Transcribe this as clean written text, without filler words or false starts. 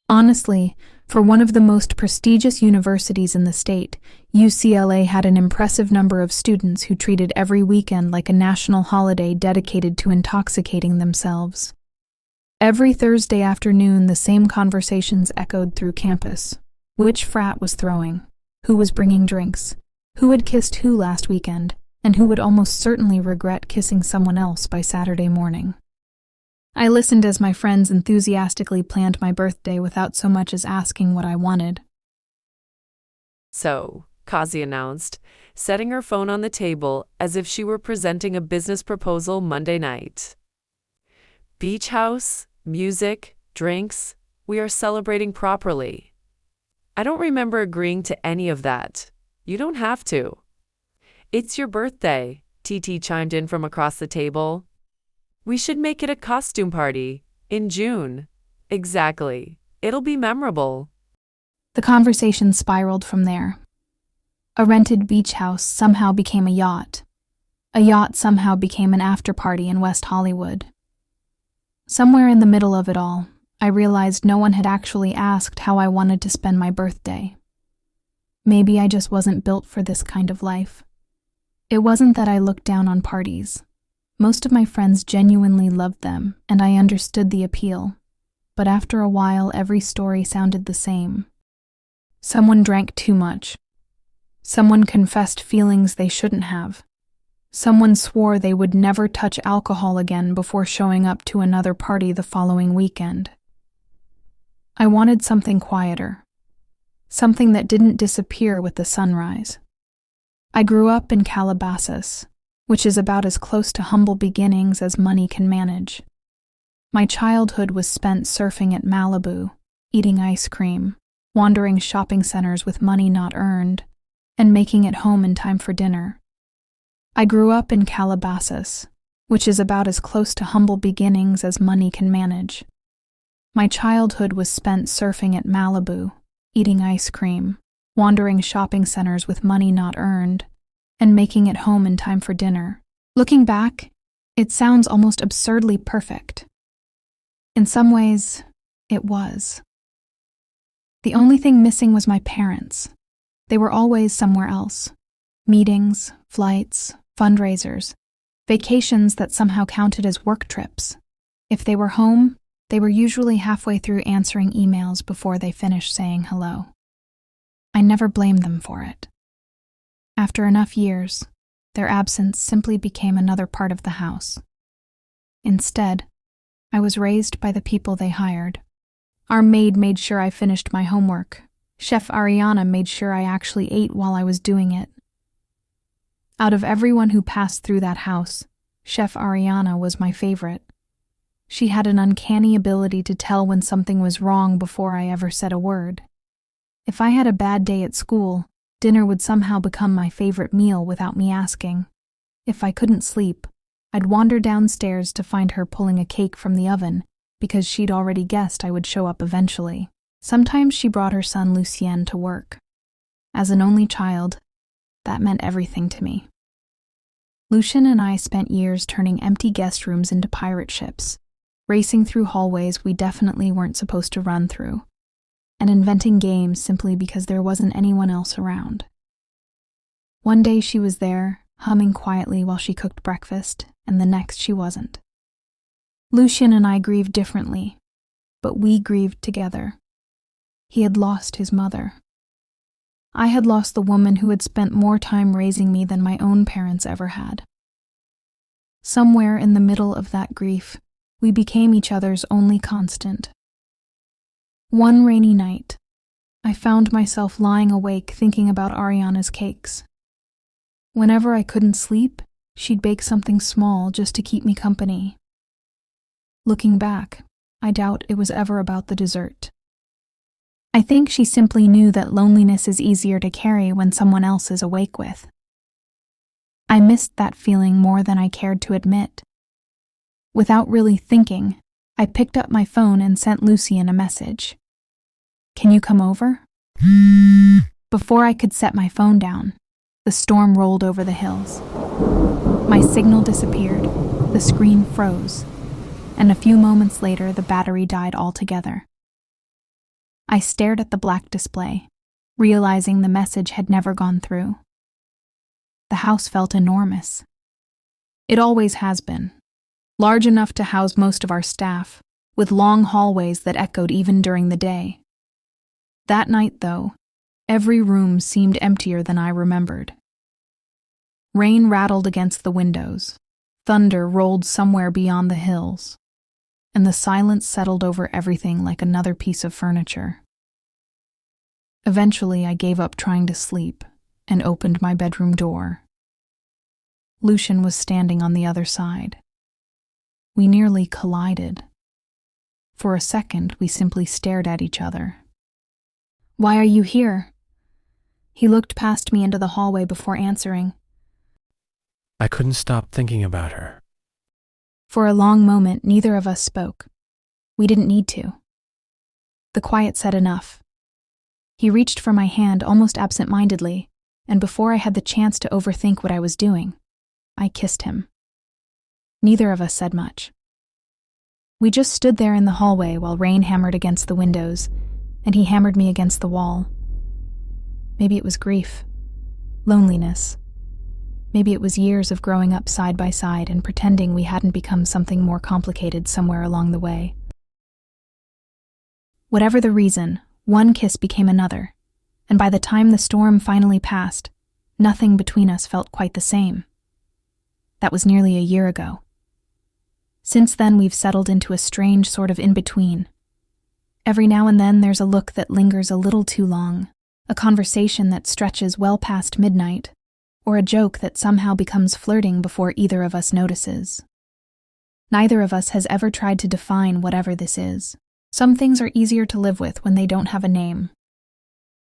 Honestly, for one of the most prestigious universities in the state, UCLA had an impressive number of students who treated every weekend like a national holiday dedicated to intoxicating themselves. Every Thursday afternoon, the same conversations echoed through campus. Which frat was throwing? Who was bringing drinks? Who had kissed who last weekend? And who would almost certainly regret kissing someone else by Saturday morning? I listened as my friends enthusiastically planned my birthday without so much as asking what I wanted. So, Kazi announced, setting her phone on the table as if she were presenting a business proposal Monday night. Beach house, music, drinks, we are celebrating properly. I don't remember agreeing to any of that. You don't have to. It's your birthday, TT chimed in from across the table. We should make it a costume party, in June. Exactly. It'll be memorable. The conversation spiraled from there. A rented beach house somehow became a yacht. A yacht somehow became an after-party in West Hollywood. Somewhere in the middle of it all, I realized no one had actually asked how I wanted to spend my birthday. Maybe I just wasn't built for this kind of life. It wasn't that I looked down on parties. Most of my friends genuinely loved them, and I understood the appeal. But after a while, every story sounded the same. Someone drank too much. Someone confessed feelings they shouldn't have. Someone swore they would never touch alcohol again before showing up to another party the following weekend. I wanted something quieter. Something that didn't disappear with the sunrise. I grew up in Calabasas, which is about as close to humble beginnings as money can manage. My childhood was spent surfing at Malibu, eating ice cream, wandering shopping centers with money not earned, and making it home in time for dinner. I grew up in Calabasas, which is about as close to humble beginnings as money can manage. My childhood was spent surfing at Malibu, eating ice cream, wandering shopping centers with money not earned, and making it home in time for dinner. Looking back, it sounds almost absurdly perfect. In some ways, it was. The only thing missing was my parents. They were always somewhere else. Meetings, flights, fundraisers, vacations that somehow counted as work trips. If they were home, they were usually halfway through answering emails before they finished saying hello. I never blamed them for it. After enough years, their absence simply became another part of the house. Instead, I was raised by the people they hired. Our maid made sure I finished my homework. Chef Ariana made sure I actually ate while I was doing it. Out of everyone who passed through that house, Chef Ariana was my favorite. She had an uncanny ability to tell when something was wrong before I ever said a word. If I had a bad day at school, dinner would somehow become my favorite meal without me asking. If I couldn't sleep, I'd wander downstairs to find her pulling a cake from the oven because she'd already guessed I would show up eventually. Sometimes she brought her son Lucien to work. As an only child, that meant everything to me. Lucien and I spent years turning empty guest rooms into pirate ships, racing through hallways we definitely weren't supposed to run through, and inventing games simply because there wasn't anyone else around. One day she was there, humming quietly while she cooked breakfast, and the next she wasn't. Lucien and I grieved differently, but we grieved together. He had lost his mother. I had lost the woman who had spent more time raising me than my own parents ever had. Somewhere in the middle of that grief, we became each other's only constant. One rainy night, I found myself lying awake thinking about Ariana's cakes. Whenever I couldn't sleep, she'd bake something small just to keep me company. Looking back, I doubt it was ever about the dessert. I think she simply knew that loneliness is easier to carry when someone else is awake with. I missed that feeling more than I cared to admit. Without really thinking, I picked up my phone and sent Lucien a message. "Can you come over?" Before I could set my phone down, the storm rolled over the hills. My signal disappeared, the screen froze, and a few moments later the battery died altogether. I stared at the black display, realizing the message had never gone through. The house felt enormous. It always has been, large enough to house most of our staff, with long hallways that echoed even during the day. That night, though, every room seemed emptier than I remembered. Rain rattled against the windows, thunder rolled somewhere beyond the hills, and the silence settled over everything like another piece of furniture. Eventually, I gave up trying to sleep and opened my bedroom door. Lucian was standing on the other side. We nearly collided. For a second, we simply stared at each other. "Why are you here?" He looked past me into the hallway before answering. I couldn't stop thinking about her. For a long moment, neither of us spoke. We didn't need to. The quiet said enough. He reached for my hand almost absent-mindedly, and before I had the chance to overthink what I was doing, I kissed him. Neither of us said much. We just stood there in the hallway while rain hammered against the windows, and he hammered me against the wall. Maybe it was grief, loneliness. Maybe it was years of growing up side by side and pretending we hadn't become something more complicated somewhere along the way. Whatever the reason, one kiss became another, and by the time the storm finally passed, nothing between us felt quite the same. That was nearly a year ago. Since then, we've settled into a strange sort of in-between. Every now and then there's a look that lingers a little too long, a conversation that stretches well past midnight, or a joke that somehow becomes flirting before either of us notices. Neither of us has ever tried to define whatever this is. Some things are easier to live with when they don't have a name.